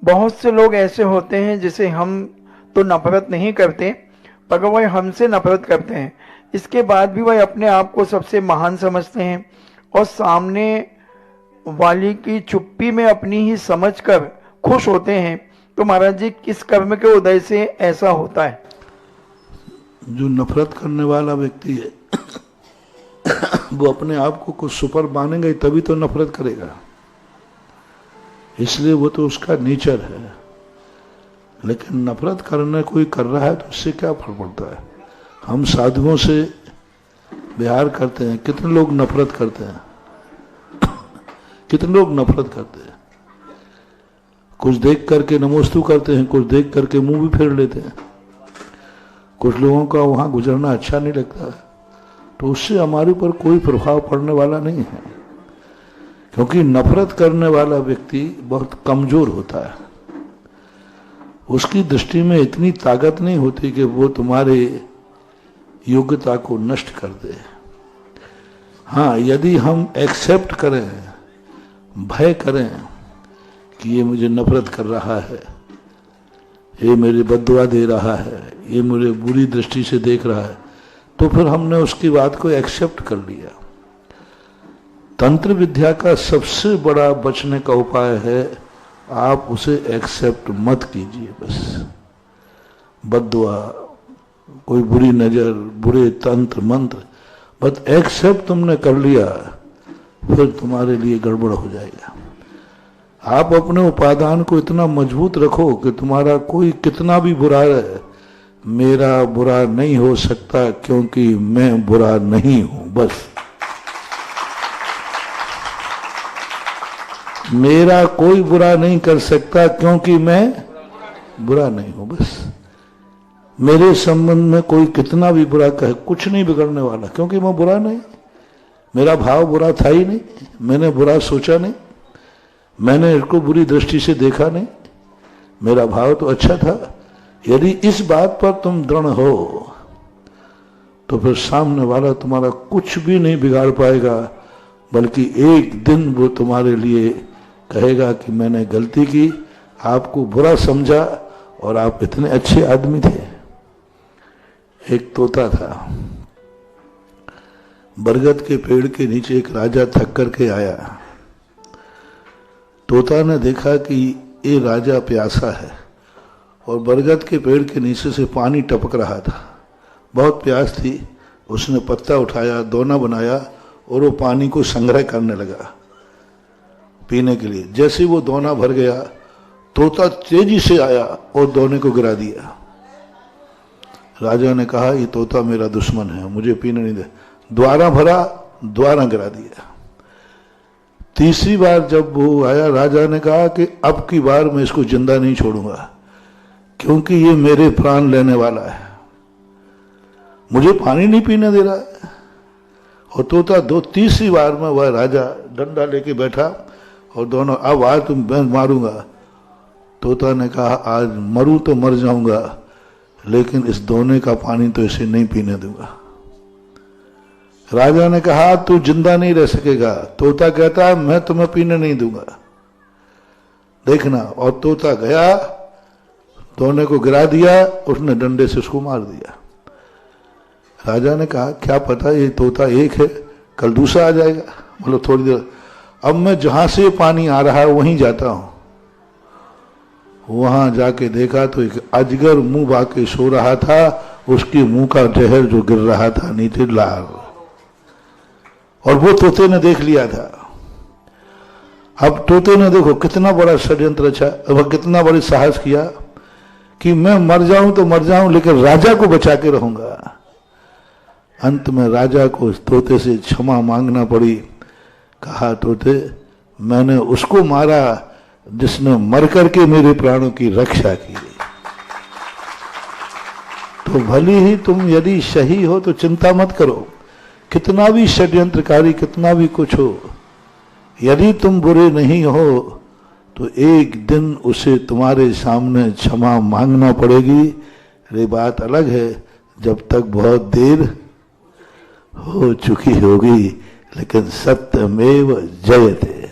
बहुत से लोग ऐसे होते हैं जिसे हम तो नफरत नहीं करते, पर वह हमसे नफरत करते हैं। इसके बाद भी वह अपने आप को सबसे महान समझते हैं और सामने वाली की चुप्पी में अपनी ही समझकर खुश होते हैं। तो महाराज जी, किस कर्म के उदय से ऐसा होता है? जो नफरत करने वाला व्यक्ति है वो अपने आप को कुछ सुपर मानेगा ही तभी तो नफरत करेगा, इसलिए वो तो उसका नेचर है। लेकिन नफरत करने कोई कर रहा है तो उससे क्या फर्क पड़ता है। हम साधुओं से व्यवहार करते हैं, कितने लोग नफरत करते हैं कितने लोग नफरत करते हैं। कुछ देख करके नमोस्तु करते हैं, कुछ देख करके मुंह भी फेर लेते हैं। कुछ लोगों का वहां गुजरना अच्छा नहीं लगता है, तो उससे हमारे ऊपर कोई प्रभाव पड़ने वाला नहीं है, क्योंकि नफरत करने वाला व्यक्ति बहुत कमजोर होता है। उसकी दृष्टि में इतनी ताकत नहीं होती कि वो तुम्हारे योग्यता को नष्ट कर दे। हाँ, यदि हम एक्सेप्ट करें, भय करें कि ये मुझे नफरत कर रहा है, ये मेरी बद्दुआ दे रहा है, ये मुझे बुरी दृष्टि से देख रहा है, तो फिर हमने उसकी बात को एक्सेप्ट कर लिया। तंत्र विद्या का सबसे बड़ा बचने का उपाय है, आप उसे एक्सेप्ट मत कीजिए। बस बद्दुआ, कोई बुरी नजर, बुरे तंत्र मंत्र, बस एक्सेप्ट तुमने कर लिया, फिर तुम्हारे लिए गड़बड़ हो जाएगा। आप अपने उपादान को इतना मजबूत रखो कि तुम्हारा कोई कितना भी बुरा है, मेरा बुरा नहीं हो सकता क्योंकि मैं बुरा नहीं हूं। बस मेरा कोई बुरा नहीं कर सकता क्योंकि मैं बुरा नहीं हूं। बस मेरे संबंध में कोई कितना भी बुरा कहे, कुछ नहीं बिगड़ने वाला, क्योंकि मैं बुरा नहीं। मेरा भाव बुरा था ही नहीं, मैंने बुरा सोचा नहीं, मैंने इसको बुरी दृष्टि से देखा नहीं, मेरा भाव तो अच्छा था। यदि इस बात पर तुम दृढ़ हो तो फिर सामने वाला तुम्हारा कुछ भी नहीं बिगाड़ पाएगा, बल्कि एक दिन वो तुम्हारे लिए कहेगा कि मैंने गलती की, आपको बुरा समझा और आप इतने अच्छे आदमी थे। एक तोता था, बरगद के पेड़ के नीचे एक राजा थक करके आया। तोता ने देखा कि ये राजा प्यासा है और बरगद के पेड़ के नीचे से पानी टपक रहा था, बहुत प्यास थी। उसने पत्ता उठाया, दोना बनाया और वो पानी को संग्रह करने लगा पीने के लिए। जैसे वो दोना भर गया, तोता तेजी से आया और दोने को गिरा दिया। राजा ने कहा, ये तोता मेरा दुश्मन है, मुझे पीने नहीं दे। द्वारा भरा, द्वारा गिरा दिया। तीसरी बार जब वो आया, राजा ने कहा कि अब की बार मैं इसको जिंदा नहीं छोड़ूंगा, क्योंकि ये मेरे प्राण लेने वाला है, मुझे पानी नहीं पीने दे रहा है। और तोता तीसरी बार में वह राजा डंडा लेके बैठा और दोनों, अब आज तुम मैं मारूंगा। तोता ने कहा, आज मरूं तो मर जाऊंगा, लेकिन इस दोने का पानी तो इसे नहीं पीने दूंगा। राजा ने कहा, तू जिंदा नहीं रह सकेगा। तोता कहता है, मैं तुम्हें पीने नहीं दूंगा, देखना। और तोता गया, दोने को गिरा दिया, उसने डंडे से उसको मार दिया। राजा ने कहा, क्या पता ये तोता एक है, कल दूसरा आ जाएगा, मतलब थोड़ी देर। अब मैं जहां से पानी आ रहा है वहीं जाता हूं। वहां जाके देखा तो एक अजगर मुंह बाके सो रहा था, उसके मुंह का जहर जो गिर रहा था नीचे लाल, और वो तोते ने देख लिया था। अब तोते ने देखो कितना बड़ा षड्यंत्र अच्छा, वह कितना बड़ी साहस किया कि मैं मर जाऊं तो मर जाऊं, लेकिन राजा को बचा के रहूंगा। अंत में राजा को उस तोते से क्षमा मांगना पड़ी। कहा, तोते, मैंने उसको मारा जिसने मर करके मेरे प्राणों की रक्षा की। तो भली ही तुम यदि सही हो तो चिंता मत करो, कितना भी षड्यंत्रकारी, कितना भी कुछ हो, यदि तुम बुरे नहीं हो तो एक दिन उसे तुम्हारे सामने क्षमा मांगना पड़ेगी। ये बात अलग है जब तक बहुत देर हो चुकी होगी, लेकिन सत्यमेव जयते।